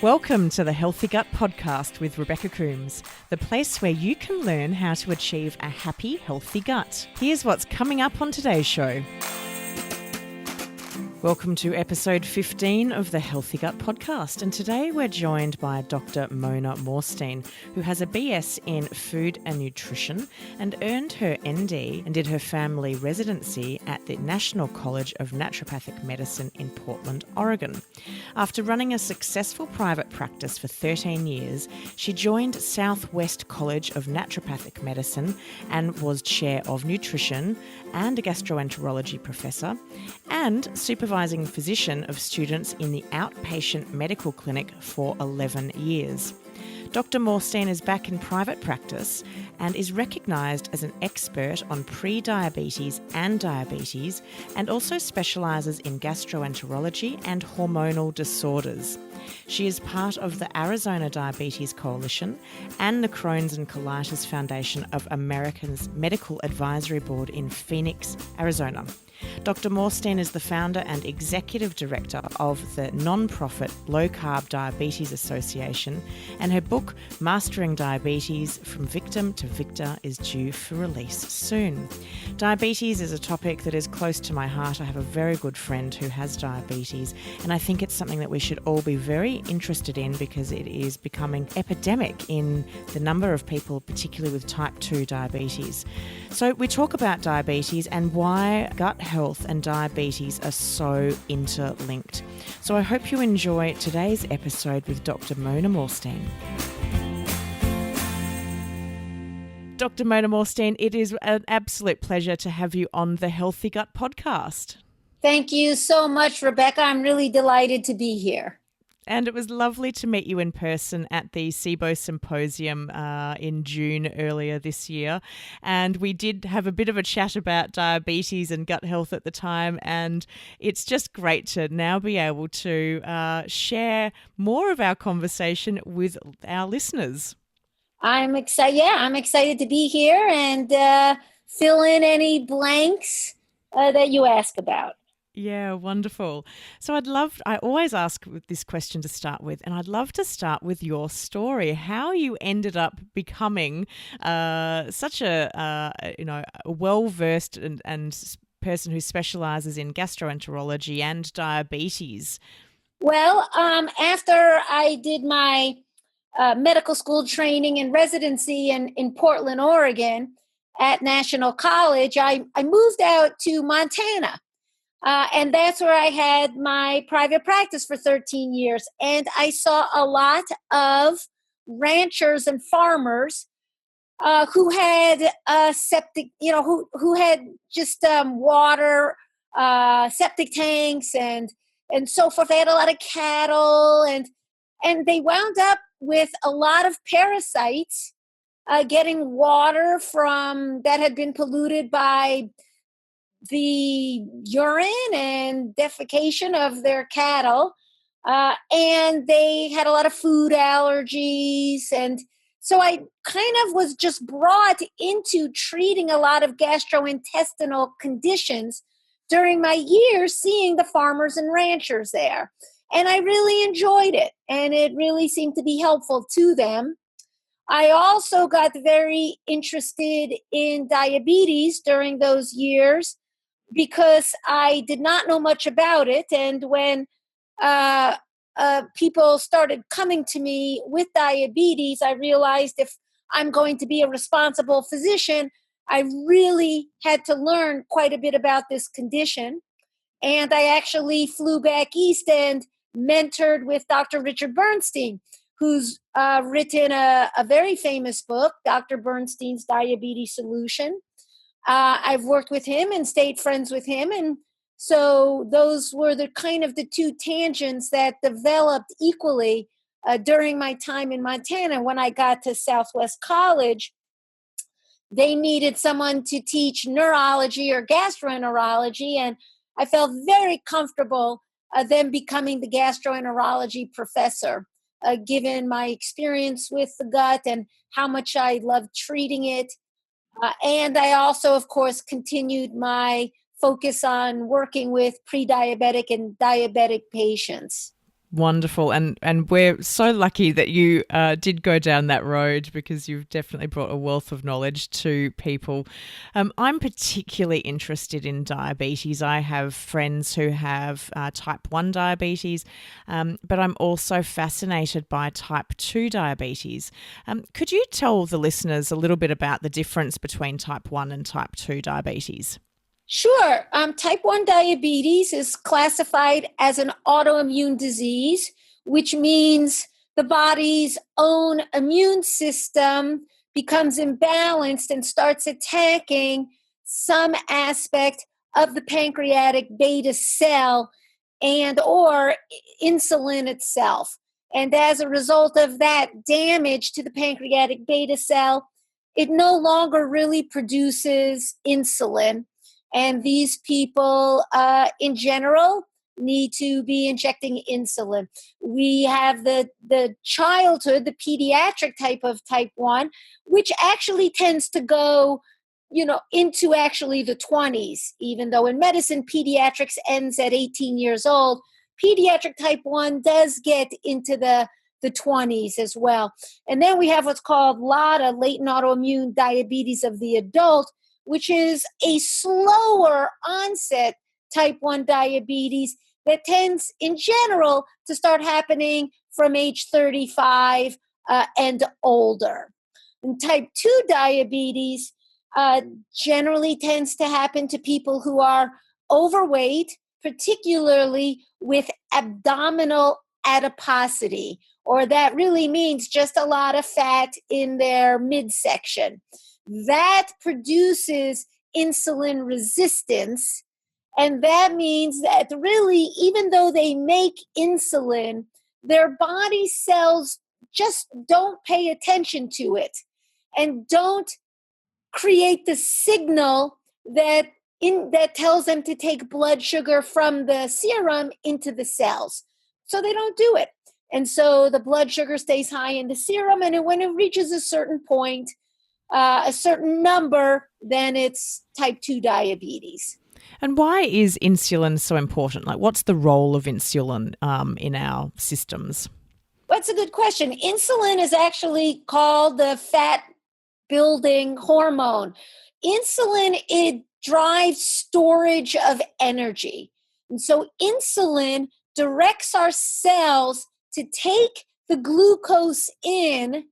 Welcome to the Healthy Gut Podcast with Rebecca Coombs, the place where you can learn how to achieve a happy, healthy gut. Here's what's coming up on today's show. Welcome to episode 15 of the Healthy Gut Podcast, and today we're joined by Dr Mona Morstein, who has a BS in Food and Nutrition and earned her ND and did her family residency at the National College of Naturopathic Medicine in Portland, Oregon. After running a successful private practice for 13 years, she joined Southwest College of Naturopathic Medicine and was chair of nutrition and a gastroenterology professor and supervising physician of students in the outpatient medical clinic for 11 years. Dr Morstein is back in private practice and is recognised as an expert on pre-diabetes and diabetes, and also specialises in gastroenterology and hormonal disorders. She is part of the Arizona Diabetes Coalition and the Crohn's and Colitis Foundation of America's Medical Advisory Board in Phoenix, Arizona. Dr Morstein is the founder and executive director of the non-profit Low Carb Diabetes Association, and her book, Mastering Diabetes from Victim to Victor, is due for release soon. Diabetes is a topic that is close to my heart. I have a very good friend who has diabetes, and I think it's something that we should all be very interested in because it is becoming epidemic in the number of people, particularly with type 2 diabetes. So we talk about diabetes and why gut health and diabetes are so interlinked. So I hope you enjoy today's episode with Dr Mona Morstein. Dr Mona Morstein, it is an absolute pleasure to have you on the Healthy Gut Podcast. Thank you so much, Rebecca. I'm really delighted to be here. And it was lovely to meet you in person at the SIBO symposium in June earlier this year. And we did have a bit of a chat about diabetes and gut health at the time. And it's just great to now be able to share more of our conversation with our listeners. I'm excited. Yeah, I'm excited to be here and fill in any blanks that you ask about. Yeah, wonderful. So I always ask this question to start with, and I'd love to start with your story, how you ended up becoming such a well-versed and person who specializes in gastroenterology and diabetes. Well, after I did my medical school training and residency in Portland, Oregon at National College, I moved out to Montana. And that's where I had my private practice for 13 years. And I saw a lot of ranchers and farmers who had septic, who had just water, septic tanks and so forth. They had a lot of cattle and they wound up with a lot of parasites getting water from that had been polluted by the urine and defecation of their cattle. And they had a lot of food allergies. And so I kind of was just brought into treating a lot of gastrointestinal conditions during my years seeing the farmers and ranchers there. And I really enjoyed it. And it really seemed to be helpful to them. I also got very interested in diabetes during those years, because I did not know much about it. And when people started coming to me with diabetes, I realized if I'm going to be a responsible physician, I really had to learn quite a bit about this condition. And I actually flew back east and mentored with Dr. Richard Bernstein, who's written a very famous book, Dr. Bernstein's Diabetes Solution. I've worked with him and stayed friends with him. And so those were the kind of the two tangents that developed equally during my time in Montana. When I got to Southwest College, they needed someone to teach neurology or gastroenterology. And I felt very comfortable then becoming the gastroenterology professor, given my experience with the gut and how much I loved treating it. And I also, of course, continued my focus on working with pre-diabetic and diabetic patients. wonderful. And we're so lucky that you did go down that road, because you've definitely brought a wealth of knowledge to people. I'm particularly interested in diabetes. I have friends who have type 1 diabetes, but I'm also fascinated by type 2 diabetes. Could you tell the listeners a little bit about the difference between type 1 and type 2 diabetes? Sure. Type 1 diabetes is classified as an autoimmune disease, which means the body's own immune system becomes imbalanced and starts attacking some aspect of the pancreatic beta cell and or insulin itself. And as a result of that damage to the pancreatic beta cell, it no longer really produces insulin. And these people, in general, need to be injecting insulin. We have the childhood, the pediatric type of type 1, which actually tends to go, into actually the 20s, even though in medicine, pediatrics ends at 18 years old. Pediatric type 1 does get into the 20s as well. And then we have what's called LADA, latent autoimmune diabetes of the adult, which is a slower onset type 1 diabetes that tends in general to start happening from age 35 and older. And type 2 diabetes generally tends to happen to people who are overweight, particularly with abdominal adiposity, or that really means just a lot of fat in their midsection. That produces insulin resistance. And that means that really, even though they make insulin, their body cells just don't pay attention to it and don't create the signal that tells them to take blood sugar from the serum into the cells. So they don't do it. And so the blood sugar stays high in the serum, and when it reaches a certain point, a certain number, then it's type 2 diabetes. And why is insulin so important? Like, what's the role of insulin in our systems? That's a good question. Insulin is actually called the fat-building hormone. Insulin, it drives storage of energy. And so insulin directs our cells to take the glucose in.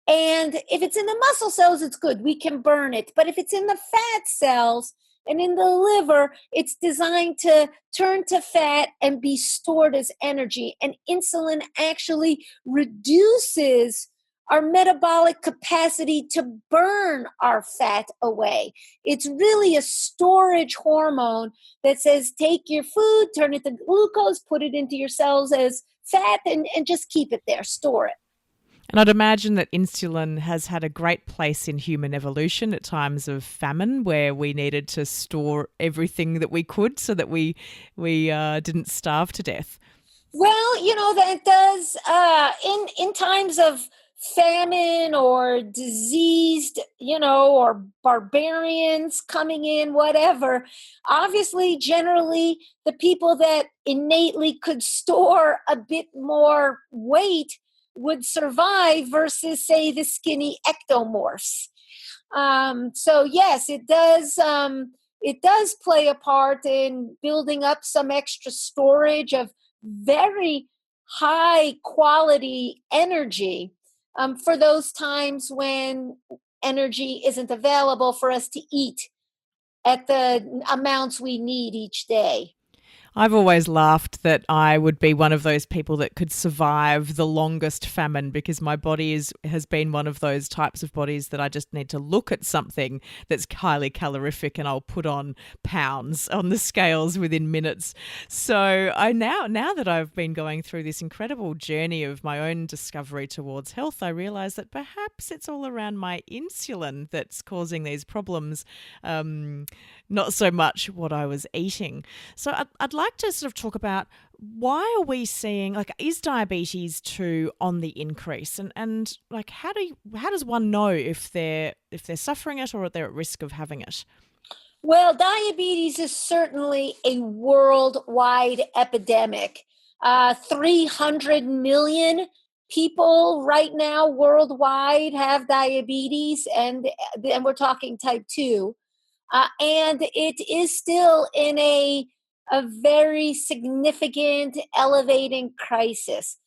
And if it's in the muscle cells, it's good. We can burn it. But if it's in the fat cells and in the liver, it's designed to turn to fat and be stored as energy. And insulin actually reduces our metabolic capacity to burn our fat away. It's really a storage hormone that says, take your food, turn it to glucose, put it into your cells as fat, and just keep it there, store it. And I'd imagine that insulin has had a great place in human evolution at times of famine, where we needed to store everything that we could so that we didn't starve to death. Well, that does in times of famine or diseased, or barbarians coming in, whatever. Obviously, generally, the people that innately could store a bit more weight would survive versus, say, the skinny ectomorphs. So yes, it does. It does play a part in building up some extra storage of very high quality energy for those times when energy isn't available for us to eat at the amounts we need each day. I've always laughed that I would be one of those people that could survive the longest famine, because my body has been one of those types of bodies that I just need to look at something that's highly calorific and I'll put on pounds on the scales within minutes. So now that I've been going through this incredible journey of my own discovery towards health, I realise that perhaps it's all around my insulin that's causing these problems, not so much what I was eating. So I'd like to sort of talk about, why are we seeing, like, is diabetes 2 on the increase, and like how does one know if they're suffering it or they're at risk of having it? Well, diabetes is certainly a worldwide epidemic. 300 million people right now worldwide have diabetes, and we're talking type 2. And it is still in a very significant elevating crisis.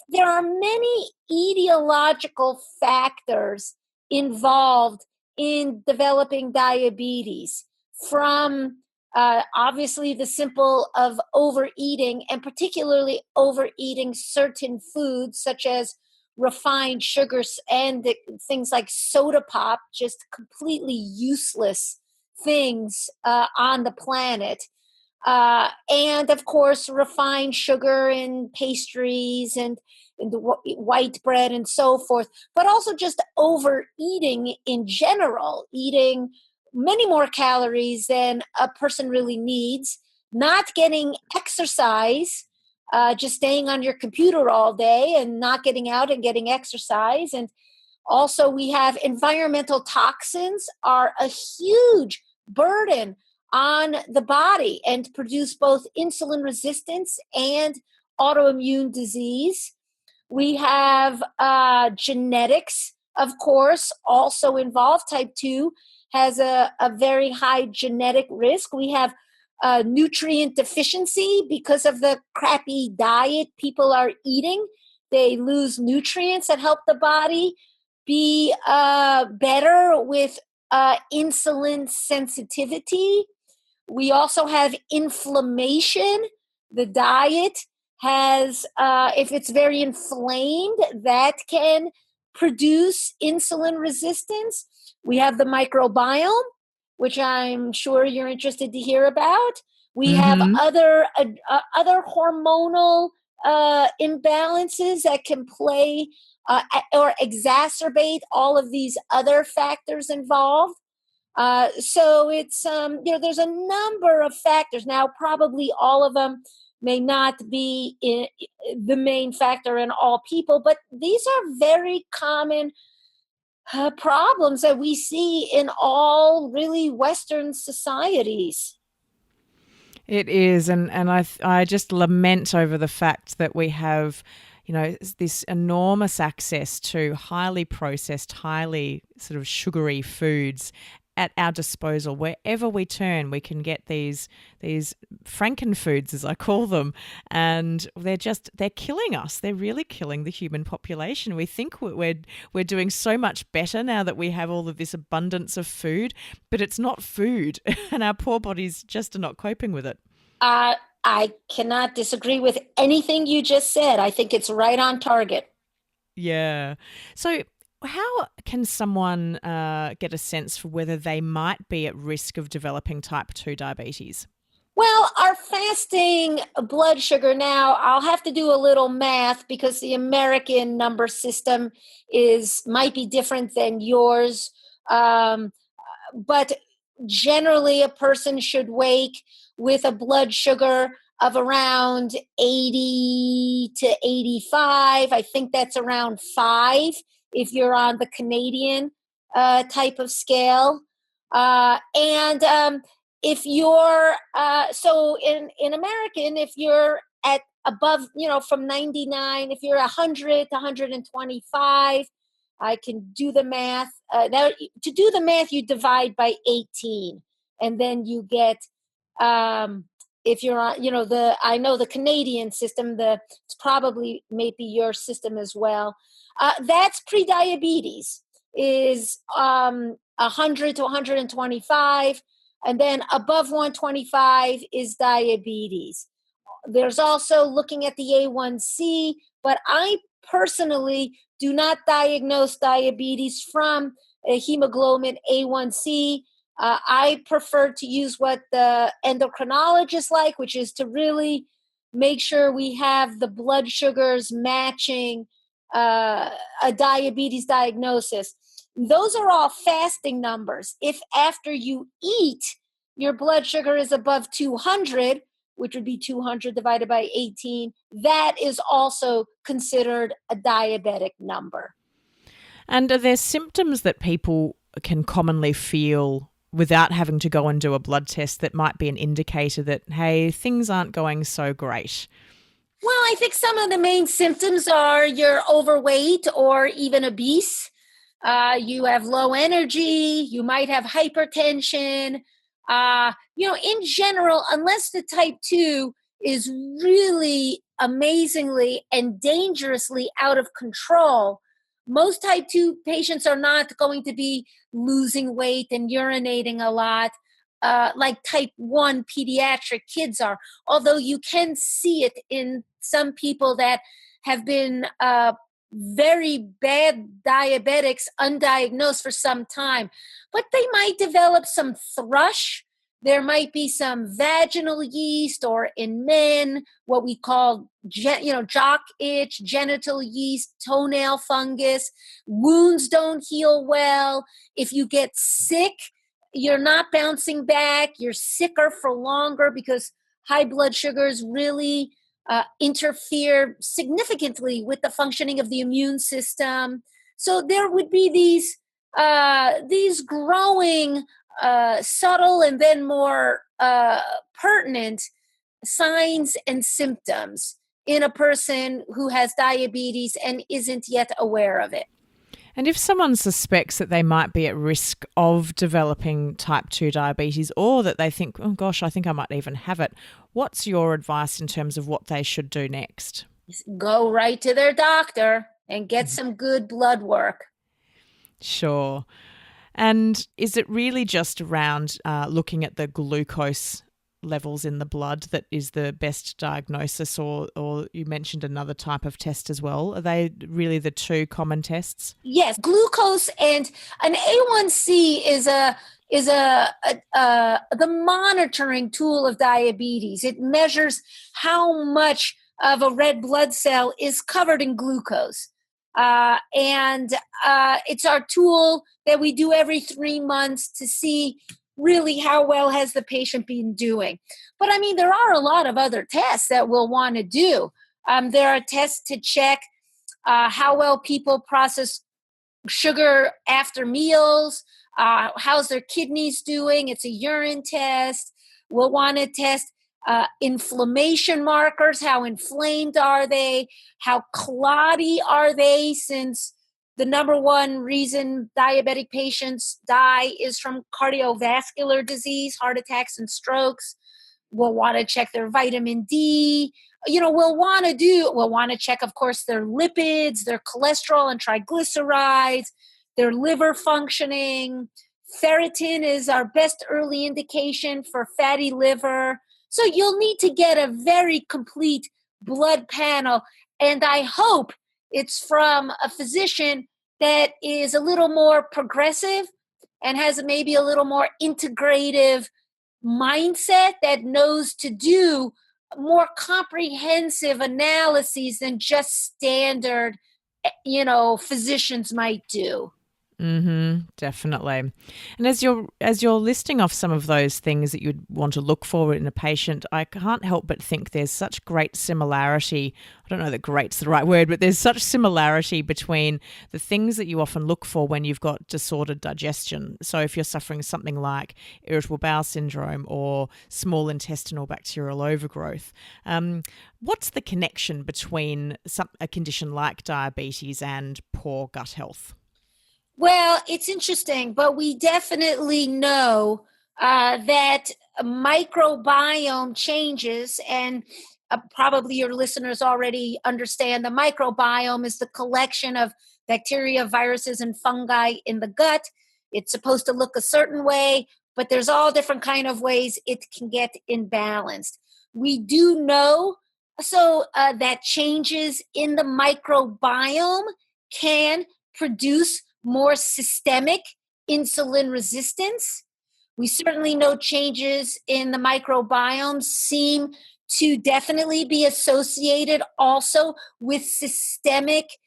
There are many etiological factors involved in developing diabetes, from obviously the simple of overeating, and particularly overeating certain foods such as refined sugars and things like soda pop, just completely useless things on the planet. And of course, refined sugar in pastries and the white bread and so forth, but also just overeating in general, eating many more calories than a person really needs, not getting exercise, just staying on your computer all day and not getting out and getting exercise. And also we have environmental toxins are a huge burden on the body and produce both insulin resistance and autoimmune disease. We have genetics, of course, also involved. Type 2 has a very high genetic risk. We have nutrient deficiency because of the crappy diet people are eating. They lose nutrients that help the body be better with insulin sensitivity. We also have inflammation. The diet has, if it's very inflamed, that can produce insulin resistance. We have the microbiome, which I'm sure you're interested to hear about. We have other hormonal imbalances that can play or exacerbate all of these other factors involved. So it's, there's a number of factors. Now, probably all of them may not be the main factor in all people, but these are very common problems that we see in all really Western societies. It is, and I just lament over the fact that we have, this enormous access to highly processed, highly sort of sugary foods at our disposal. Wherever we turn, we can get these frankenfoods, as I call them, and they're killing us. They're really killing the human population. We think we're doing so much better now that we have all of this abundance of food, but it's not food, and our poor bodies just are not coping with it. I cannot disagree with anything you just said. I think it's right on target. Yeah. So how can someone get a sense for whether they might be at risk of developing type 2 diabetes? Well, our fasting blood sugar, now I'll have to do a little math because the American number system might be different than yours. But generally a person should wake with a blood sugar of around 80 to 85. I think that's around 5 if you're on the Canadian type of scale. And if you're, so in American, if you're at above, from 99, if you're 100 to 125, I can do the math. Now, to do the math, you divide by 18, and then you get, if you're on, I know the Canadian system, it's probably maybe your system as well. That's pre-diabetes, is 100 to 125, and then above 125 is diabetes. There's also looking at the A1C, but I personally do not diagnose diabetes from a hemoglobin A1C. I prefer to use what the endocrinologists like, which is to really make sure we have the blood sugars matching a diabetes diagnosis. Those are all fasting numbers. If after you eat, your blood sugar is above 200, which would be 200 divided by 18, that is also considered a diabetic number. And are there symptoms that people can commonly feel without having to go and do a blood test that might be an indicator that, hey, things aren't going so great? Well, I think some of the main symptoms are you're overweight or even obese. You have low energy. You might have hypertension. In general, unless the type 2 is really amazingly and dangerously out of control, most type 2 patients are not going to be losing weight and urinating a lot like type 1 pediatric kids are, although you can see it in some people that have been very bad diabetics undiagnosed for some time. But they might develop some thrush. There might be some vaginal yeast, or in men, what we call jock itch, genital yeast, toenail fungus. Wounds don't heal well. If you get sick, you're not bouncing back. You're sicker for longer because high blood sugars really interfere significantly with the functioning of the immune system. So there would be these growing, subtle, and then more pertinent signs and symptoms in a person who has diabetes and isn't yet aware of it. And if someone suspects that they might be at risk of developing type 2 diabetes, or that they think, oh gosh, I think I might even have it, what's your advice in terms of what they should do next? Go right to their doctor and get some good blood work. Sure. And is it really just around looking at the glucose levels in the blood that is the best diagnosis, or you mentioned another type of test as well? Are they really the two common tests? Yes, glucose and an A1C is the monitoring tool of diabetes. It measures how much of a red blood cell is covered in glucose. And it's our tool that we do every 3 months to see really how well has the patient been doing. But I mean, there are a lot of other tests that we'll want to do. There are tests to check how well people process sugar after meals, how's their kidneys doing. It's a urine test. We'll want to test inflammation markers. How inflamed are they? How clotty are they? Since the number one reason diabetic patients die is from cardiovascular disease, heart attacks and strokes. We'll want to check their vitamin D. We'll want to check, of course, their lipids, their cholesterol and triglycerides, their liver functioning. Ferritin is our best early indication for fatty liver. So you'll need to get a very complete blood panel. And I hope it's from a physician that is a little more progressive and has maybe a little more integrative mindset, that knows to do more comprehensive analyses than just standard, physicians might do. Definitely. And as you're listing off some of those things that you'd want to look for in a patient, I can't help but think there's such great similarity. I don't know that great's the right word, but there's such similarity between the things that you often look for when you've got disordered digestion. So if you're suffering something like irritable bowel syndrome or small intestinal bacterial overgrowth, what's the connection between a condition like diabetes and poor gut health? Well, it's interesting, but we definitely know that microbiome changes, and probably your listeners already understand the microbiome is the collection of bacteria, viruses, and fungi in the gut. It's supposed to look a certain way, but there's all different kind of ways it can get imbalanced. We do know that changes in the microbiome can produce more systemic insulin resistance. We certainly know changes in the microbiome seem to definitely be associated also with systemic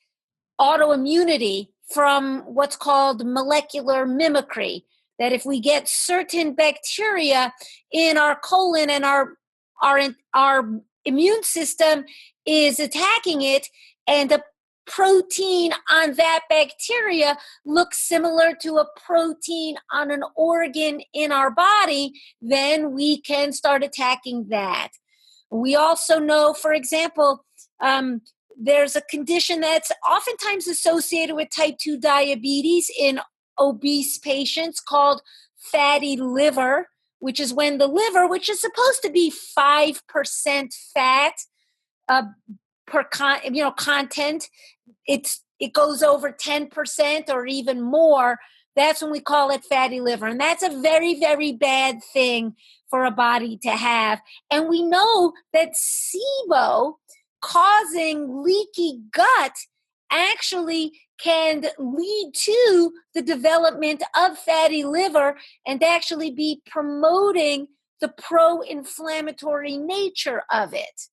autoimmunity from what's called molecular mimicry. That if we get certain bacteria in our colon and our immune system is attacking it, and the protein on that bacteria looks similar to a protein on an organ in our body, then we can start attacking that. We also know, for example, there's a condition that's oftentimes associated with type 2 diabetes in obese patients called fatty liver, which is when the liver, which is supposed to be 5% fat uh, content, it goes over 10% or even more. That's when we call it fatty liver. And that's a very, very bad thing for a body to have. And we know that SIBO causing leaky gut actually can lead to the development of fatty liver and actually be promoting the pro-inflammatory nature of it.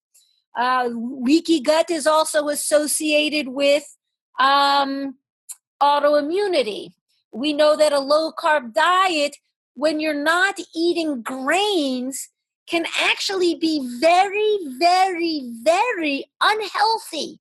Leaky gut is also associated with autoimmunity. We know that a low-carb diet, when you're not eating grains, can actually be very, very, very unhealthy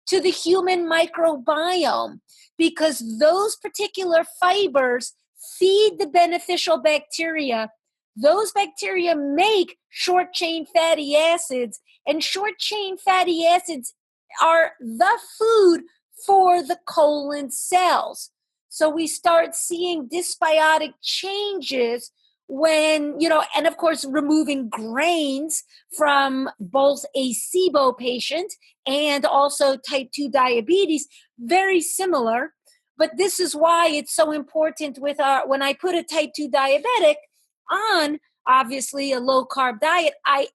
to the human microbiome because those particular fibers feed the beneficial bacteria. Those bacteria make short-chain fatty acids, and short-chain fatty acids are the food for the colon cells. So we start seeing dysbiotic changes when, and of course, removing grains from both a SIBO patient and also type 2 diabetes, very similar. But this is why it's so important when I put a type 2 diabetic on, obviously, a low-carb diet, I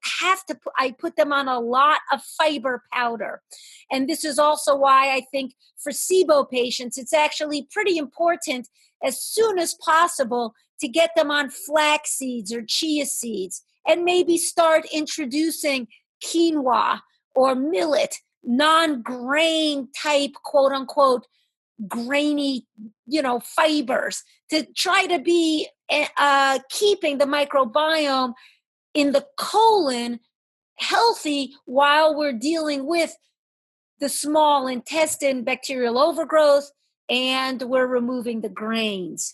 put them on a lot of fiber powder. And this is also why I think for SIBO patients, it's actually pretty important as soon as possible to get them on flax seeds or chia seeds and maybe start introducing quinoa or millet, non-grain type, quote unquote, grainy, fibers to try to be keeping the microbiome in the colon healthy while we're dealing with the small intestine bacterial overgrowth and we're removing the grains.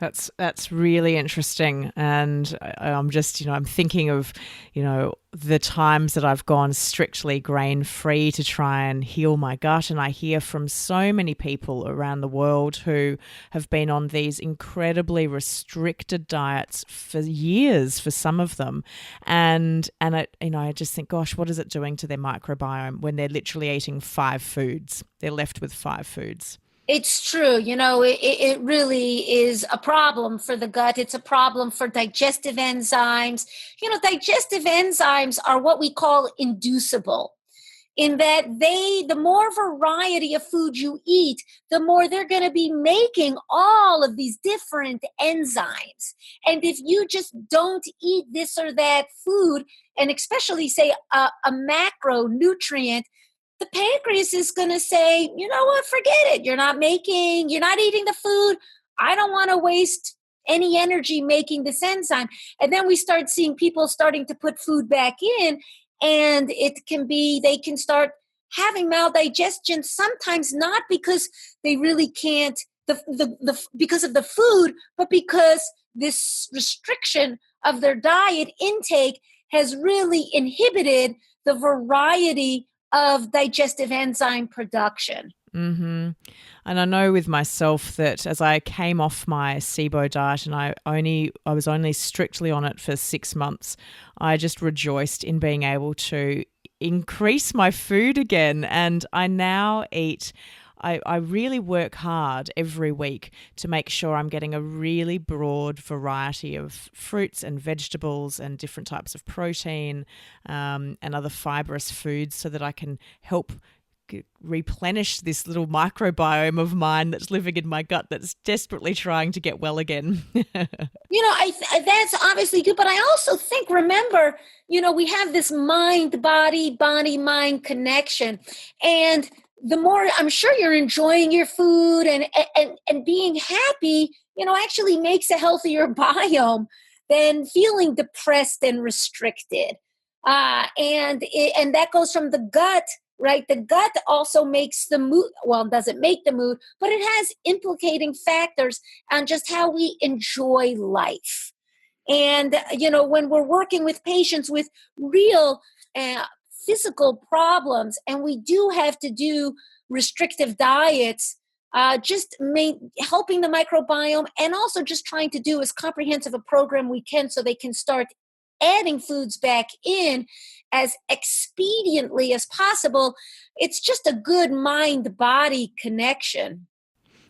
That's really interesting, and I'm just I'm thinking of the times that I've gone strictly grain free to try and heal my gut, and I hear from so many people around the world who have been on these incredibly restricted diets for years for some of them, and I just think, gosh, what is it doing to their microbiome when they're literally eating 5 foods? They're left with 5 foods. It's true. It really is a problem for the gut. It's a problem for digestive enzymes. Digestive enzymes are what we call inducible in that the more variety of food you eat, the more they're going to be making all of these different enzymes. And if you just don't eat this or that food, and especially say a macronutrient, the pancreas is going to say, you know what, forget it. You're not eating the food. I don't want to waste any energy making this enzyme. And then we start seeing people starting to put food back in, and they can start having maldigestion, sometimes not because they really can't, because of the food, but because this restriction of their diet intake has really inhibited the variety of digestive enzyme production. Mm-hmm. And I know with myself that as I came off my SIBO diet and I was only strictly on it for 6 months, I just rejoiced in being able to increase my food again. And I now eat, I really work hard every week to make sure I'm getting a really broad variety of fruits and vegetables and different types of protein and other fibrous foods so that I can help replenish this little microbiome of mine that's living in my gut that's desperately trying to get well again. That's obviously good, but I also think, remember, we have this mind-body-mind connection, and the more I'm sure you're enjoying your food and being happy, actually makes a healthier biome than feeling depressed and restricted. And that goes from the gut, right? The gut also makes the mood, doesn't make the mood, but it has implicating factors on just how we enjoy life. And, when we're working with patients with real physical problems, and we do have to do restrictive diets, helping the microbiome, and also just trying to do as comprehensive a program we can so they can start adding foods back in as expediently as possible. It's just a good mind-body connection.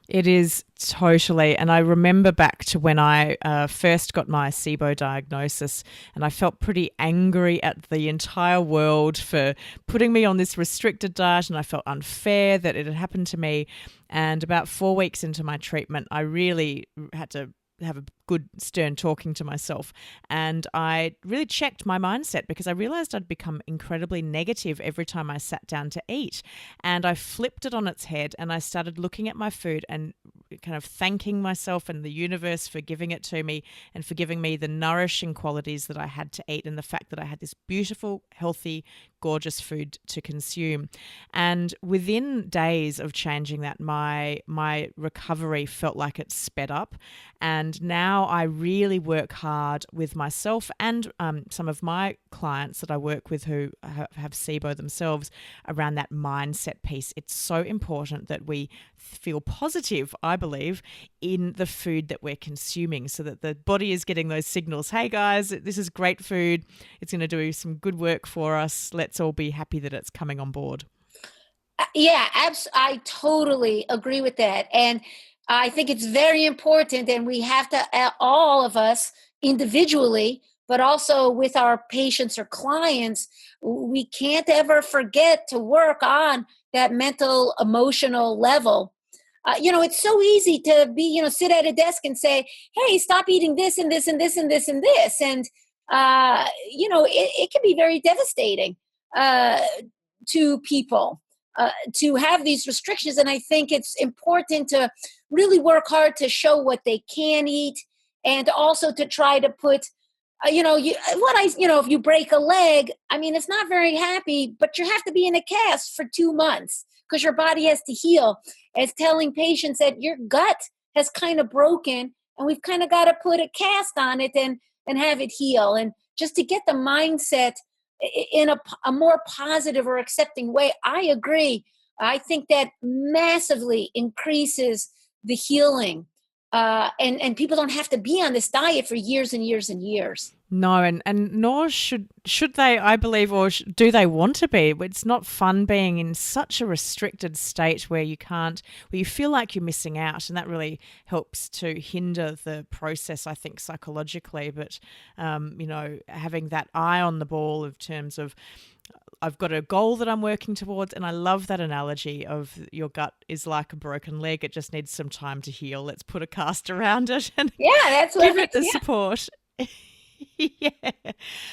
It is totally. And I remember back to when I first got my SIBO diagnosis, and I felt pretty angry at the entire world for putting me on this restricted diet, and I felt unfair that it had happened to me. And about 4 weeks into my treatment, I really had to have a good stern talking to myself, and I really checked my mindset because I realized I'd become incredibly negative every time I sat down to eat, and I flipped it on its head and I started looking at my food and kind of thanking myself and the universe for giving it to me and for giving me the nourishing qualities that I had to eat, and the fact that I had this beautiful, healthy, gorgeous food to consume. And within days of changing that, my recovery felt like it sped up. And now I really work hard with myself and some of my clients that I work with who have SIBO themselves around that mindset piece. It's so important that we feel positive, I believe, in the food that we're consuming, so that the body is getting those signals. Hey guys, this is great food. It's going to do some good work for us. Let's all be happy that it's coming on board. Yeah, I totally agree with that. And I think it's very important, and we have to, all of us individually, but also with our patients or clients, we can't ever forget to work on that mental, emotional level. It's so easy to be, sit at a desk and say, hey, stop eating this and this and this and this and this. And, it can be very devastating to people to have these restrictions. And I think it's important to really work hard to show what they can eat, and also to try to put, if you break a leg, it's not very happy, but you have to be in a cast for 2 months because your body has to heal. It's telling patients that your gut has kind of broken, and we've kind of got to put a cast on it and have it heal. And just to get the mindset in a more positive or accepting way, I agree. I think that massively increases the healing. And people don't have to be on this diet for years and years and years. No, and nor should they, I believe, or do they want to be. It's not fun being in such a restricted state where you feel like you're missing out, and that really helps to hinder the process, I think, psychologically. But, having that eye on the ball in terms of, I've got a goal that I'm working towards, and I love that analogy of your gut is like a broken leg. It just needs some time to heal. Let's put a cast around it and that's what give it the support. Yeah.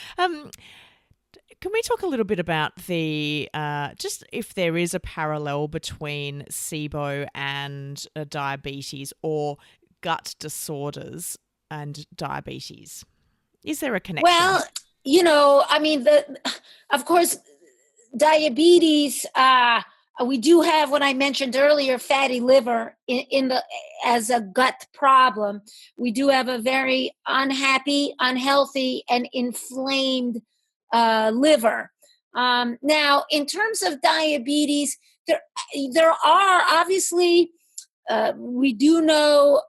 Can we talk a little bit about the just if there is a parallel between SIBO and diabetes, or gut disorders and diabetes? Is there a connection? Well, of course, diabetes, we do have what I mentioned earlier, fatty liver as a gut problem. We do have a very unhappy, unhealthy, and inflamed liver. Now, in terms of diabetes, there are obviously, we do know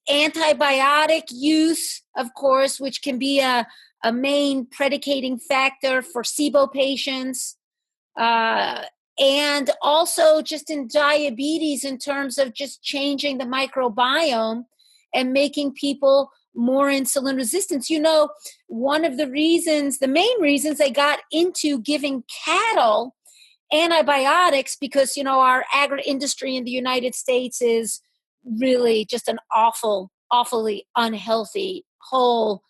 antibiotic use, of course, which can be a main predicating factor for SIBO patients. And also just in diabetes, in terms of just changing the microbiome and making people more insulin resistant. One of the main reasons they got into giving cattle antibiotics, because, our agri industry in the United States is really just an awfully unhealthy whole,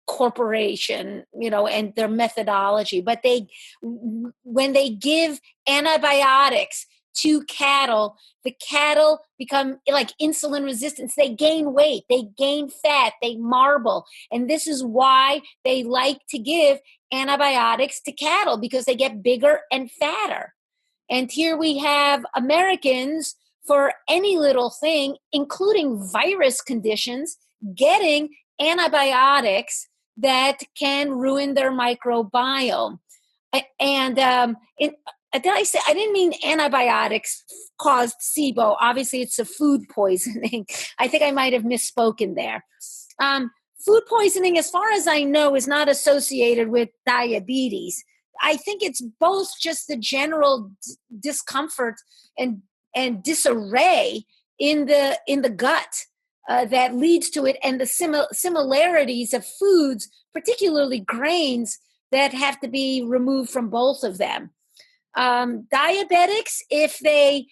corporation, and their methodology. But when they give antibiotics to cattle, the cattle become like insulin resistance. They gain weight, they gain fat, they marble. And this is why they like to give antibiotics to cattle, because they get bigger and fatter. And here we have Americans, for any little thing, including virus conditions, getting antibiotics that can ruin their microbiome. And did I say, I didn't mean antibiotics caused SIBO. Obviously, it's a food poisoning. I think I might have misspoken there. Food poisoning, as far as I know, is not associated with diabetes. I think it's both just the general discomfort and disarray in the gut that leads to it, and the similarities of foods, particularly grains, that have to be removed from both of them. Diabetics, if they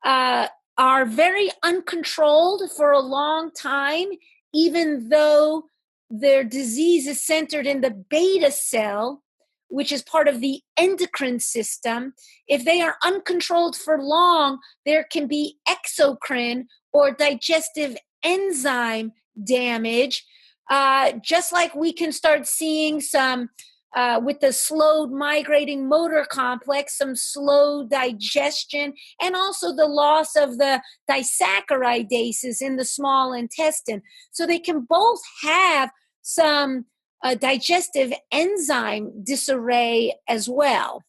are very uncontrolled for a long time, even though their disease is centered in the beta cell, which is part of the endocrine system, if they are uncontrolled for long, there can be exocrine or digestive enzyme damage, just like we can start seeing some with the slowed migrating motor complex, some slow digestion, and also the loss of the disaccharidases in the small intestine. So they can both have some digestive enzyme disarray as well.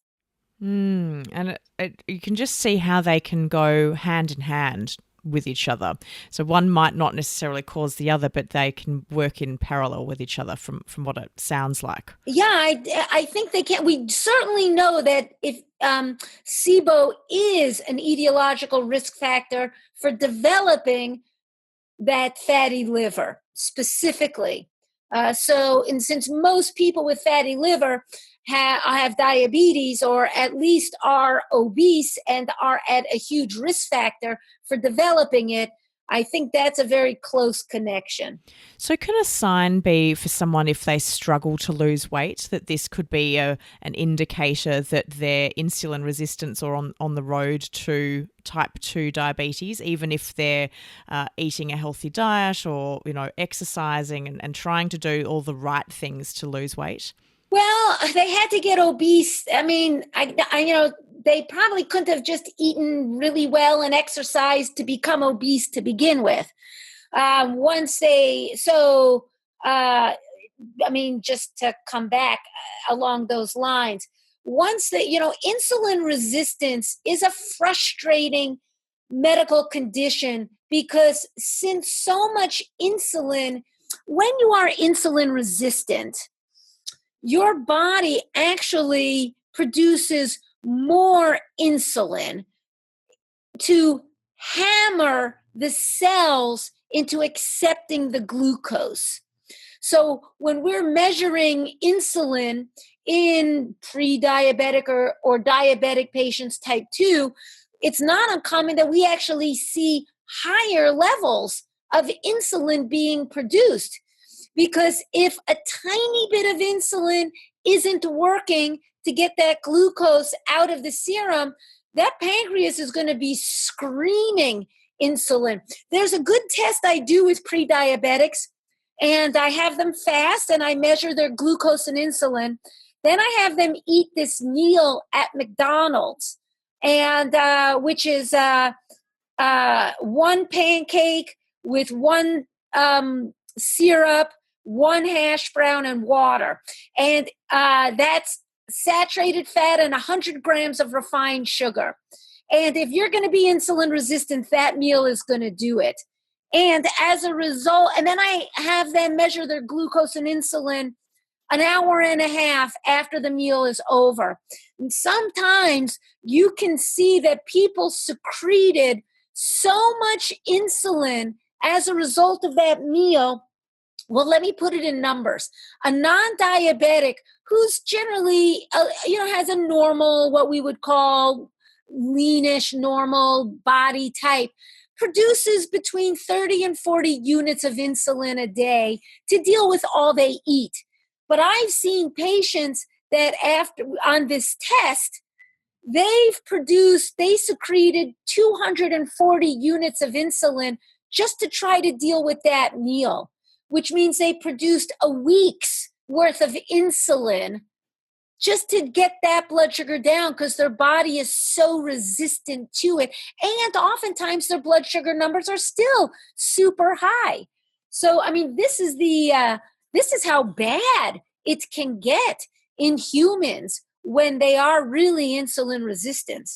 And you can just see how they can go hand in hand with each other. So one might not necessarily cause the other, but they can work in parallel with each other from what it sounds like. Yeah, I think they can. We certainly know that if SIBO is an etiological risk factor for developing that fatty liver specifically. Since most people with fatty liver have diabetes, or at least are obese and are at a huge risk factor for developing it, I think that's a very close connection. So can a sign be for someone if they struggle to lose weight that this could be an indicator that they're insulin resistant or on the road to type 2 diabetes, even if they're eating a healthy diet or, exercising and trying to do all the right things to lose weight? Well, they had to get obese. I mean, they probably couldn't have just eaten really well and exercised to become obese to begin with. Just to come back along those lines, insulin resistance is a frustrating medical condition because since so much insulin, when you are insulin resistant, your body actually produces more insulin to hammer the cells into accepting the glucose. So when we're measuring insulin in pre-diabetic or diabetic patients type 2, it's not uncommon that we actually see higher levels of insulin being produced. Because if a tiny bit of insulin isn't working to get that glucose out of the serum, that pancreas is going to be screaming insulin. There's a good test I do with pre-diabetics, and I have them fast and I measure their glucose and insulin. Then I have them eat this meal at McDonald's, and which is one pancake with one syrup, one hash brown, and water. And that's saturated fat and 100 grams of refined sugar. And if you're going to be insulin resistant, that meal is going to do it. And as a result, and then I have them measure their glucose and insulin an hour and a half after the meal is over. And sometimes you can see that people secreted so much insulin as a result of that meal. Well, let me put it in numbers. A non-diabetic who's generally, has a normal, what we would call leanish, normal body type, produces between 30 and 40 units of insulin a day to deal with all they eat. But I've seen patients that on this test, they secreted 240 units of insulin just to try to deal with that meal, which means they produced a week's worth of insulin just to get that blood sugar down because their body is so resistant to it. And oftentimes their blood sugar numbers are still super high. So, I mean, this is how bad it can get in humans when they are really insulin resistant.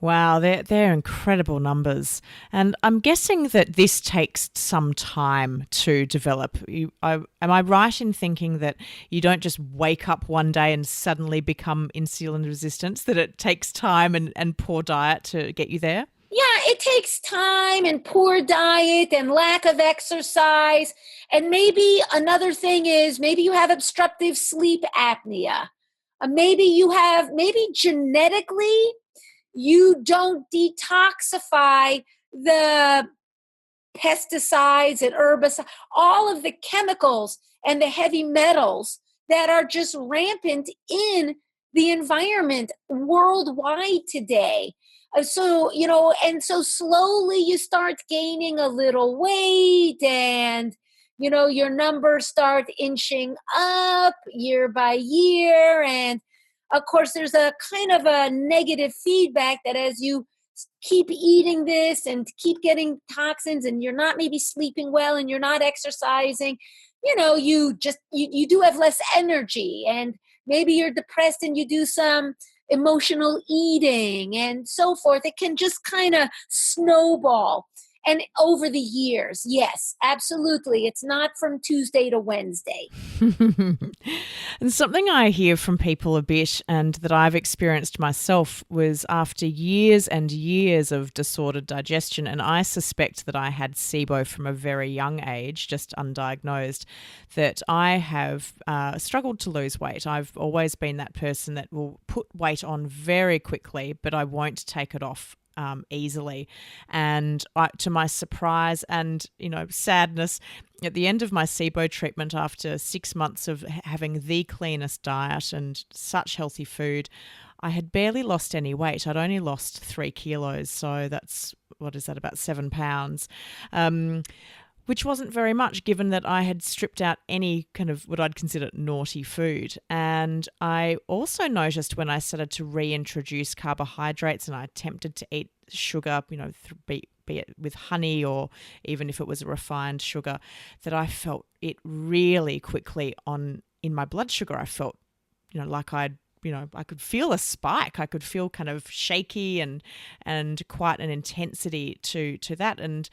Wow, they're incredible numbers. And I'm guessing that this takes some time to develop. Am I right in thinking that you don't just wake up one day and suddenly become insulin resistant, that it takes time and poor diet to get you there? Yeah, it takes time and poor diet and lack of exercise. And maybe another thing is maybe you have obstructive sleep apnea. Maybe genetically you don't detoxify the pesticides and herbicides, all of the chemicals and the heavy metals that are just rampant in the environment worldwide today. So slowly you start gaining a little weight and, your numbers start inching up year by year. And of course, there's a kind of a negative feedback that as you keep eating this and keep getting toxins and you're not maybe sleeping well and you're not exercising, you do have less energy and maybe you're depressed and you do some emotional eating and so forth. It can just kind of snowball. And over the years, yes, absolutely. It's not from Tuesday to Wednesday. And something I hear from people a bit and that I've experienced myself was after years and years of disordered digestion, and I suspect that I had SIBO from a very young age, just undiagnosed, that I have struggled to lose weight. I've always been that person that will put weight on very quickly, but I won't take it off easily. And to my surprise and, sadness, at the end of my SIBO treatment, after 6 months of having the cleanest diet and such healthy food, I had barely lost any weight. I'd only lost 3 kilos. So that's, about 7 pounds. Which wasn't very much given that I had stripped out any kind of what I'd consider naughty food. And I also noticed when I started to reintroduce carbohydrates and I attempted to eat sugar, be it with honey or even if it was a refined sugar, that I felt it really quickly in my blood sugar. I felt, like I could feel a spike. I could feel kind of shaky and quite an intensity to that. And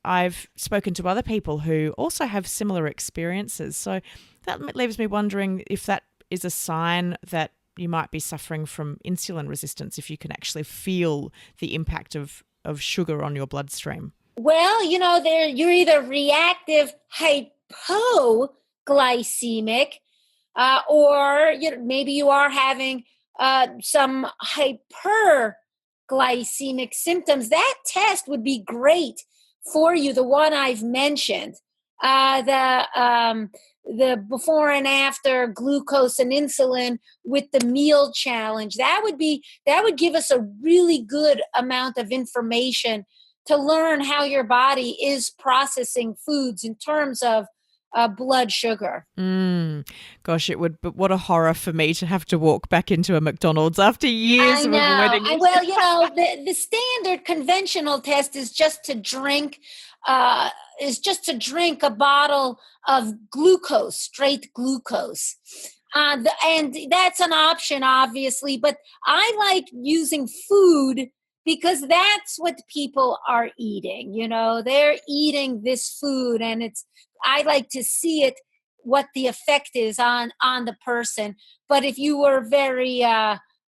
I've spoken to other people who also have similar experiences. So that leaves me wondering if that is a sign that you might be suffering from insulin resistance, if you can actually feel the impact of sugar on your bloodstream. Well, you're either reactive hypoglycemic, or maybe you are having some hyperglycemic symptoms. That test would be great for you. The one I've mentioned, the before and after glucose and insulin with the meal challenge. That would give us a really good amount of information to learn how your body is processing foods in terms of blood sugar. Gosh, it would, but what a horror for me to have to walk back into a McDonald's after years of avoiding it. Well, the standard conventional test is just to drink a bottle of glucose, straight glucose. And that's an option, obviously, but I like using food because that's what people are eating. They're eating this food and I like to see it, what the effect is on the person. But if you were very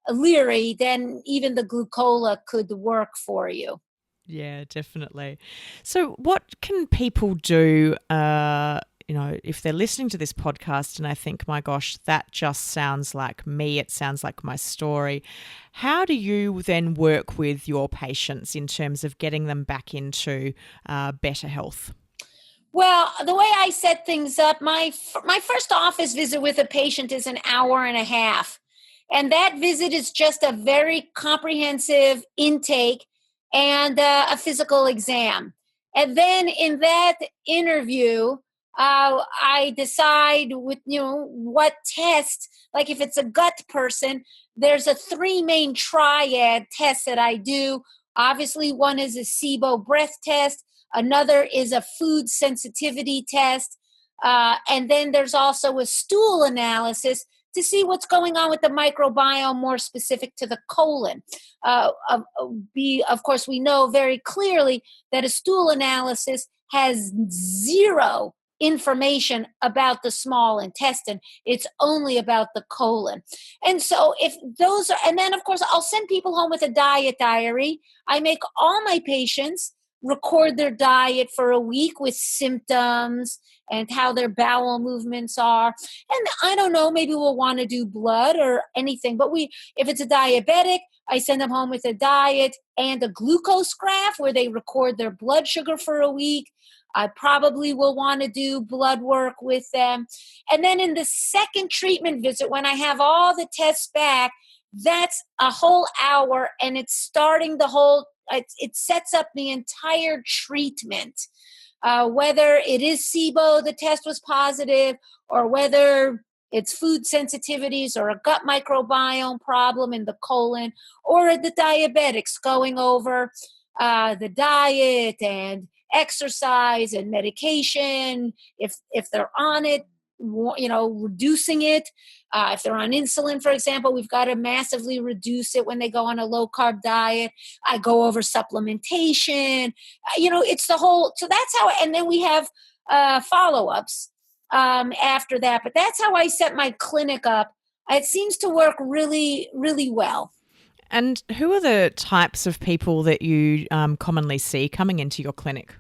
leery, then even the glucola could work for you. Yeah, definitely. So what can people do, if they're listening to this podcast and I think, my gosh, that just sounds like me, it sounds like my story. How do you then work with your patients in terms of getting them back into better health? Well, the way I set things up, my first office visit with a patient is an hour and a half. And that visit is just a very comprehensive intake and a physical exam. And then in that interview, I decide with, what test, like if it's a gut person, there's a three main triad test that I do. Obviously, one is a SIBO breath test. Another is a food sensitivity test. And then there's also a stool analysis to see what's going on with the microbiome, more specific to the colon. Of course, we know very clearly that a stool analysis has zero information about the small intestine. It's only about the colon. And so if those are, and then of course, I'll send people home with a diet diary. I make all my patients record their diet for a week with symptoms and how their bowel movements are. And I don't know, maybe we'll want to do blood or anything, but if it's a diabetic, I send them home with a diet and a glucose graph where they record their blood sugar for a week. I probably will want to do blood work with them. And then in the second treatment visit, when I have all the tests back, that's a whole hour, and it's starting it sets up the entire treatment. Whether it is SIBO, the test was positive, or whether it's food sensitivities or a gut microbiome problem in the colon, or the diabetics, going over the diet and exercise and medication, if they're on it, reducing it. If they're on insulin, for example, we've got to massively reduce it when they go on a low carb diet. I go over supplementation. It's the whole. So that's how. And then we have follow-ups after that. But that's how I set my clinic up. It seems to work really, really well. And who are the types of people that you commonly see coming into your clinic?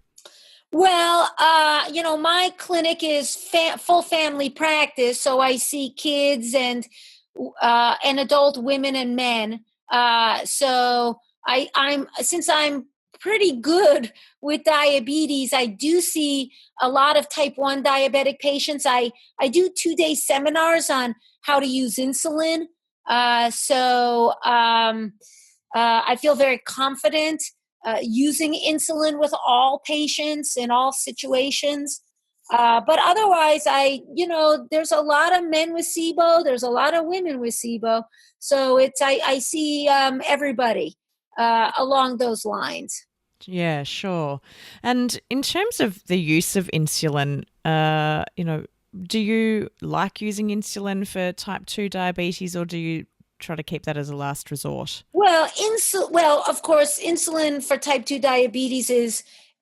Well, my clinic is full family practice, so I see kids and adult women and men. So since I'm pretty good with diabetes, I do see a lot of type 1 diabetic patients. I do 2-day seminars on how to use insulin. So I feel very confident using insulin with all patients in all situations. But otherwise, there's a lot of men with SIBO. There's a lot of women with SIBO. So I see everybody along those lines. Yeah, sure. And in terms of the use of insulin, do you like using insulin for type 2 diabetes, or do you try to keep that as a last resort? Well, of course, insulin for type 2 diabetes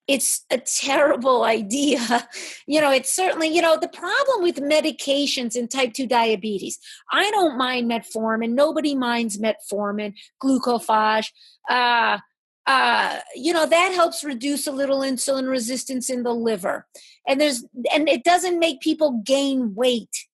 it's a terrible idea. It's certainly, the problem with medications in type 2 diabetes, I don't mind metformin. Nobody minds metformin, glucophage. That helps reduce a little insulin resistance in the liver. And it doesn't make people gain weight,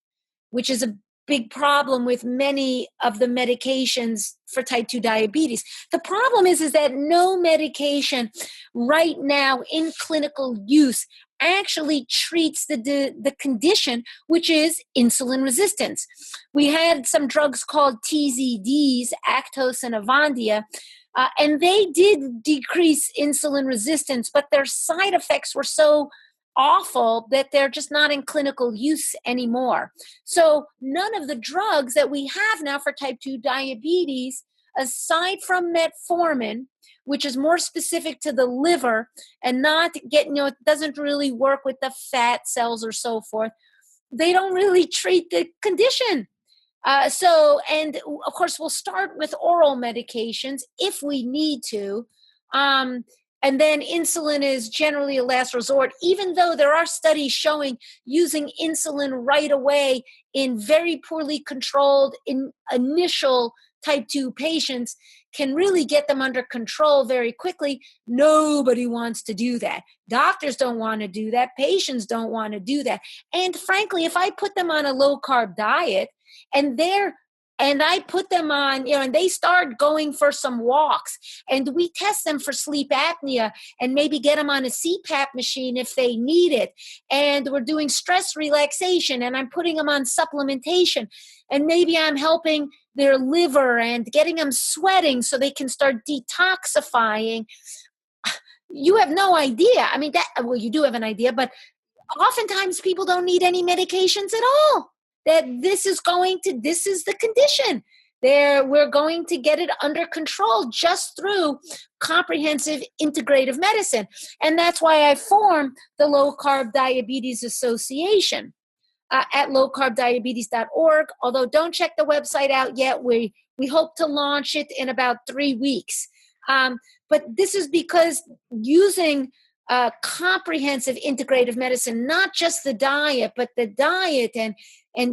which is a big problem with many of the medications for type 2 diabetes. The problem is that no medication right now in clinical use actually treats the condition, which is insulin resistance. We had some drugs called TZDs, Actos and Avandia, and they did decrease insulin resistance, but their side effects were so awful that they're just not in clinical use anymore. So none of the drugs that we have now for type 2 diabetes, aside from metformin, which is more specific to the liver and not it doesn't really work with the fat cells or so forth, they don't really treat the condition. And of course, we'll start with oral medications if we need to. And then insulin is generally a last resort, even though there are studies showing using insulin right away in very poorly controlled initial type 2 patients can really get them under control very quickly. Nobody wants to do that. Doctors don't want to do that. Patients don't want to do that. And frankly, if I put them on a low carb diet and I put them on, and they start going for some walks, and we test them for sleep apnea and maybe get them on a CPAP machine if they need it. And we're doing stress relaxation, and I'm putting them on supplementation, and maybe I'm helping their liver and getting them sweating so they can start detoxifying. You have no idea. I mean, you do have an idea, but oftentimes people don't need any medications at all. That this is the condition. We're going to get it under control just through comprehensive integrative medicine. And that's why I formed the Low Carb Diabetes Association at lowcarbdiabetes.org. Although don't check the website out yet. We hope to launch it in about 3 weeks. But this is because using comprehensive integrative medicine, not just the diet, but the diet and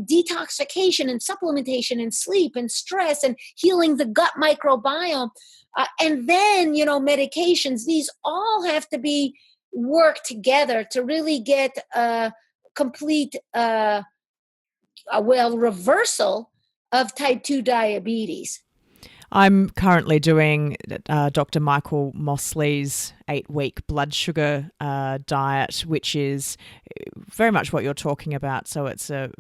detoxification and supplementation and sleep and stress and healing the gut microbiome. And then, medications, these all have to be worked together to really get a complete, reversal of type 2 diabetes. I'm currently doing Dr. Michael Mosley's 8-week blood sugar diet, which is very much what you're talking about. So it's a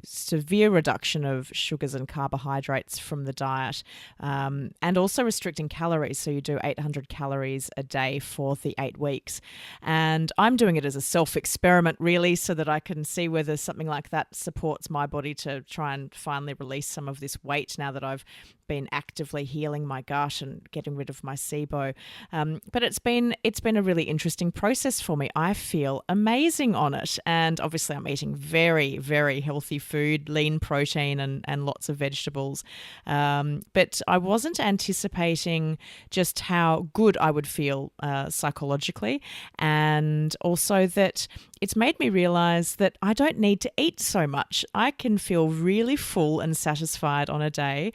severe reduction of sugars and carbohydrates from the diet, and also restricting calories. So you do 800 calories a day for the 8 weeks. And I'm doing it as a self-experiment, really, so that I can see whether something like that supports my body to try and finally release some of this weight now that I've been actively healing my gut and getting rid of my SIBO. But it's been a really interesting process for me. I feel amazing on it. And obviously I'm eating very, very healthy food, lean protein and lots of vegetables. But I wasn't anticipating just how good I would feel psychologically, and also that it's made me realize that I don't need to eat so much. I can feel really full and satisfied on a day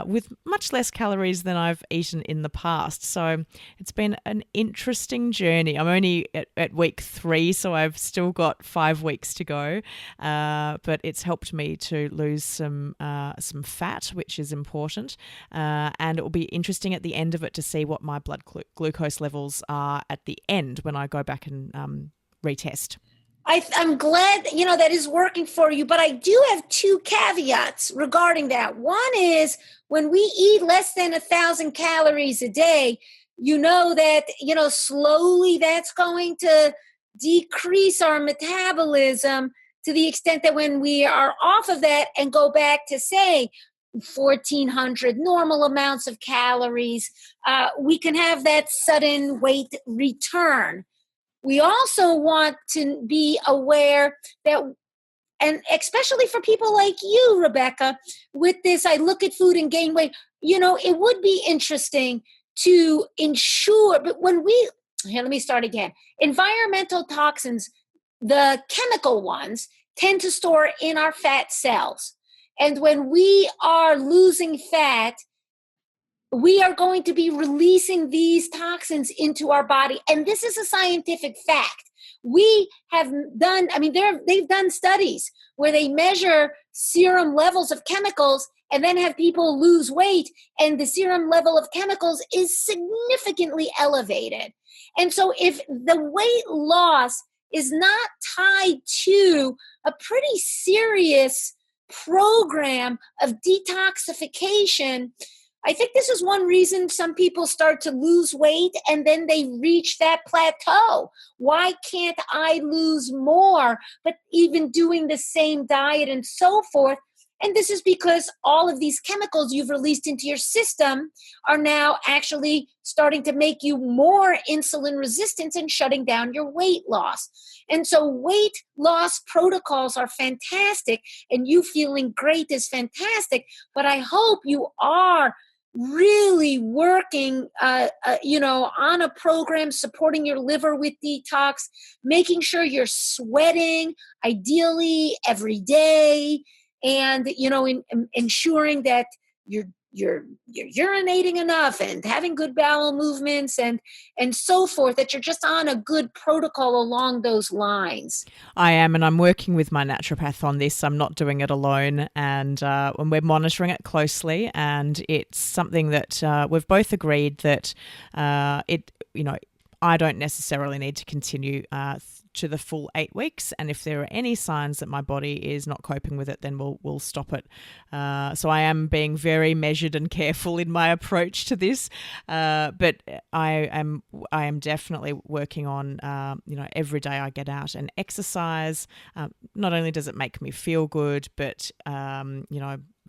with much less calories than I've eaten in the past. So it's been an interesting journey. I'm only at week 3, so I've still got 5 weeks to go. But it's helped me to lose some fat, which is important. And it will be interesting at the end of it to see what my blood glucose levels are at the end when I go back and retest. I'm glad, that is working for you, but I do have 2 caveats regarding that. One is when we eat less than 1,000 calories a day, that, slowly that's going to decrease our metabolism to the extent that when we are off of that and go back to, say, 1,400 normal amounts of calories, we can have that sudden weight return. We also want to be aware that, and especially for people like you, Rebecca, with this, I look at food and gain weight, it would be interesting to ensure, but let me start again. Environmental toxins, the chemical ones, tend to store in our fat cells. And when we are losing fat, we are going to be releasing these toxins into our body. And this is a scientific fact. We have done, they've done studies where they measure serum levels of chemicals and then have people lose weight, and the serum level of chemicals is significantly elevated. And so if the weight loss is not tied to a pretty serious program of detoxification, I think this is one reason some people start to lose weight and then they reach that plateau. Why can't I lose more, but even doing the same diet and so forth? And this is because all of these chemicals you've released into your system are now actually starting to make you more insulin resistant and shutting down your weight loss. And so weight loss protocols are fantastic, and you feeling great is fantastic, but I hope you are really working, on a program supporting your liver with detox, making sure you're sweating, ideally every day, and ensuring that you're urinating enough and having good bowel movements and so forth, that you're just on a good protocol along those lines. I am, and I'm working with my naturopath on this. I'm not doing it alone, and we're monitoring it closely, and it's something that we've both agreed that I don't necessarily need to continue to the full 8 weeks. And if there are any signs that my body is not coping with it, then we'll stop it. So I am being very measured and careful in my approach to this. But I am definitely working on, every day I get out and exercise. Not only does it make me feel good, but,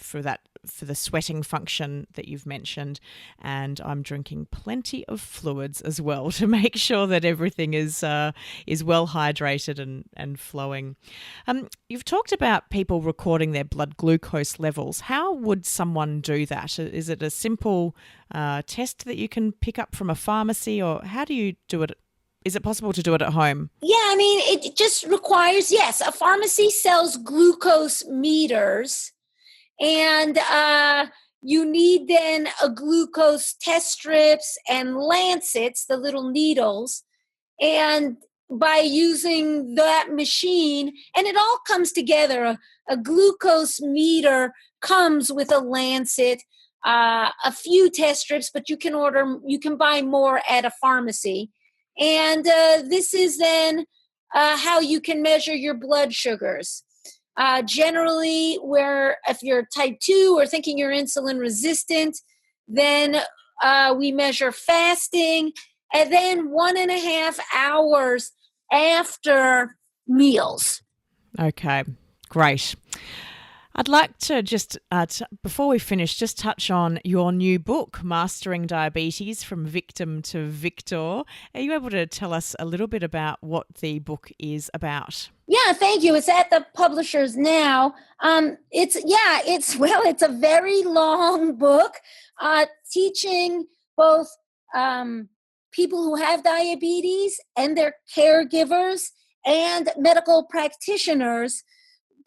for the sweating function that you've mentioned, and I'm drinking plenty of fluids as well to make sure that everything is well hydrated and flowing. You've talked about people recording their blood glucose levels. How would someone do that? Is it a simple test that you can pick up from a pharmacy, or how do you do it? Is it possible to do it at home? Yeah, I mean, it just requires, yes, a pharmacy sells glucose meters. And you need then a glucose test strips and lancets, the little needles. And by using that machine, and it all comes together, a glucose meter comes with a lancet, a few test strips, but you can buy more at a pharmacy. And this is then how you can measure your blood sugars. Generally, where if you're type 2 or thinking you're insulin resistant, then we measure fasting, and then 1.5 hours after meals. Okay, great. I'd like to just, before we finish, just touch on your new book, Mastering Diabetes from Victim to Victor. Are you able to tell us a little bit about what the book is about? Yeah, thank you. It's at the publishers now. It's a very long book, teaching both people who have diabetes and their caregivers and medical practitioners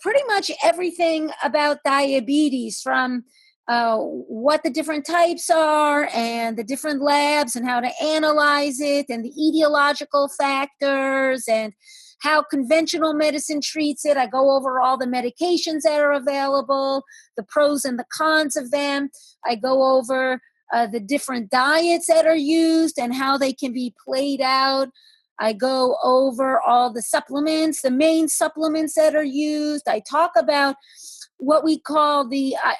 pretty much everything about diabetes, from what the different types are and the different labs and how to analyze it, and the etiological factors and how conventional medicine treats it. I go over all the medications that are available, the pros and the cons of them. I go over the different diets that are used and how they can be played out. I go over all the supplements, the main supplements that are used. I talk about what we call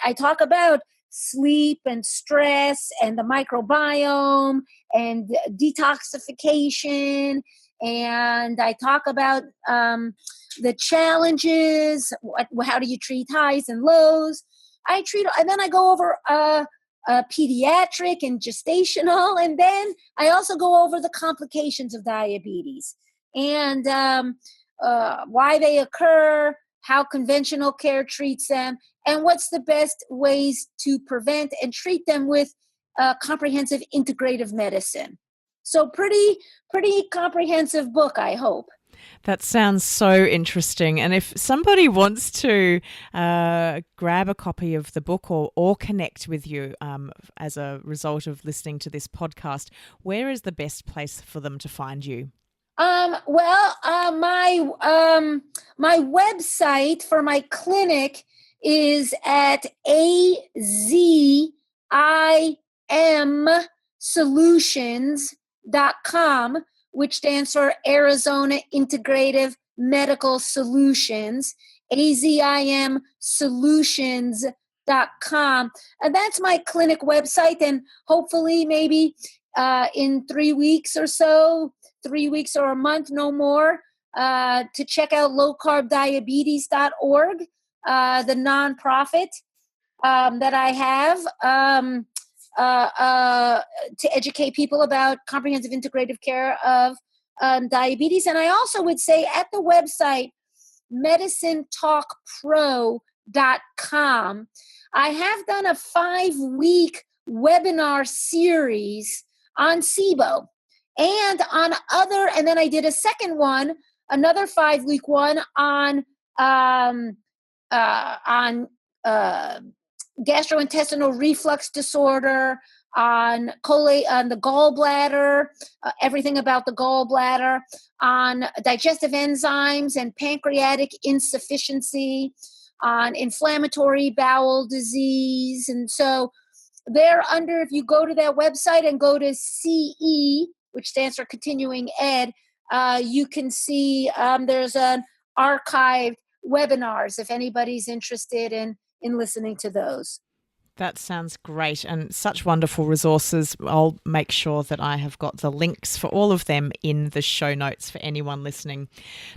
I talk about sleep and stress and the microbiome and detoxification. And I talk about the challenges, how do you treat highs and lows. And then I go over pediatric and gestational, and then I also go over the complications of diabetes and why they occur, how conventional care treats them, and what's the best ways to prevent and treat them with comprehensive integrative medicine. So pretty comprehensive book, I hope. That sounds so interesting. And if somebody wants to grab a copy of the book or connect with you as a result of listening to this podcast, where is the best place for them to find you? My website for my clinic is at azimsolutions.com, which stands for Arizona Integrative Medical Solutions, azimsolutions.com. And that's my clinic website. And hopefully maybe in 3 weeks or so, 3 weeks or a month, no more, to check out lowcarbdiabetes.org, the nonprofit that I have to educate people about comprehensive integrative care of diabetes. And I also would say at the website, medicinetalkpro.com, I have done a 5-week webinar series on SIBO and then I did a second one, another 5-week one on gastrointestinal reflux disorder, on the gallbladder, everything about the gallbladder, on digestive enzymes and pancreatic insufficiency, on inflammatory bowel disease. And so they're under, if you go to that website and go to CE, which stands for Continuing Ed, you can see there's an archived webinars if anybody's interested in listening to those. That sounds great, and such wonderful resources. I'll make sure that I have got the links for all of them in the show notes for anyone listening.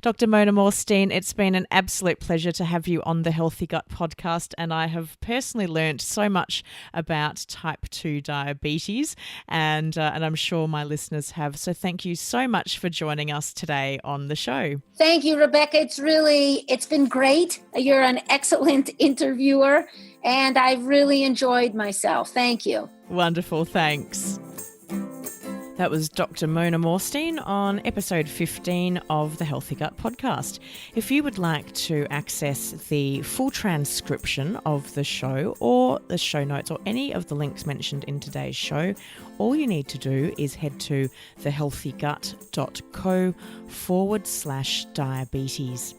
Dr. Mona Morstein, it's been an absolute pleasure to have you on the Healthy Gut podcast, and I have personally learnt so much about type 2 diabetes, and I'm sure my listeners have. So thank you so much for joining us today on the show. Thank you, Rebecca. It's been great. You're an excellent interviewer, and I've really enjoyed myself. Thank you. Wonderful. Thanks. That was Dr. Mona Morstein on episode 15 of the Healthy Gut podcast. If you would like to access the full transcription of the show or the show notes or any of the links mentioned in today's show, all you need to do is head to thehealthygut.co/diabetes.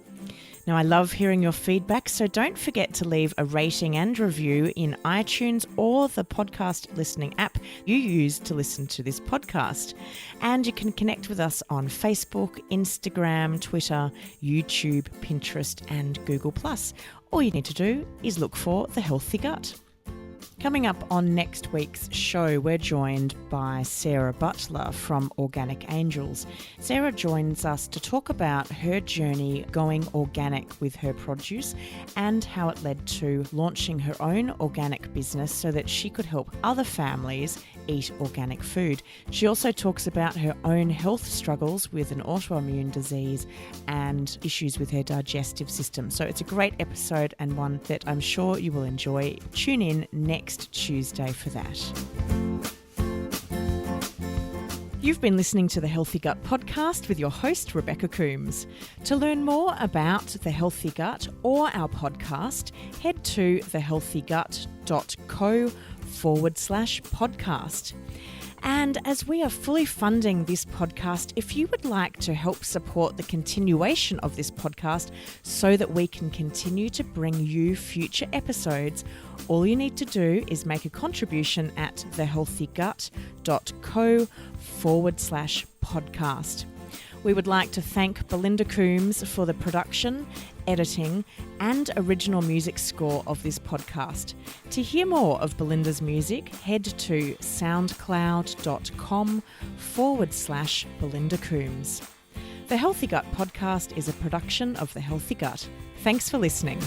Now, I love hearing your feedback, so don't forget to leave a rating and review in iTunes or the podcast listening app you use to listen to this podcast. And you can connect with us on Facebook, Instagram, Twitter, YouTube, Pinterest, and Google+. All you need to do is look for The Healthy Gut. Coming up on next week's show, we're joined by Sarah Butler from Organic Angels. Sarah joins us to talk about her journey going organic with her produce and how it led to launching her own organic business so that she could help other families eat organic food. She also talks about her own health struggles with an autoimmune disease and issues with her digestive system. So it's a great episode and one that I'm sure you will enjoy. Tune in next Tuesday for that. You've been listening to the Healthy Gut podcast with your host, Rebecca Coombs. To learn more about the Healthy Gut or our podcast, head to thehealthygut.co/podcast. And as we are fully funding this podcast, if you would like to help support the continuation of this podcast so that we can continue to bring you future episodes, all you need to do is make a contribution at thehealthygut.co/podcast. We would like to thank Belinda Coombs for the production, editing, and original music score of this podcast. To hear more of Belinda's music, head to soundcloud.com/Belinda Coombs. The Healthy Gut podcast is a production of The Healthy Gut. Thanks for listening.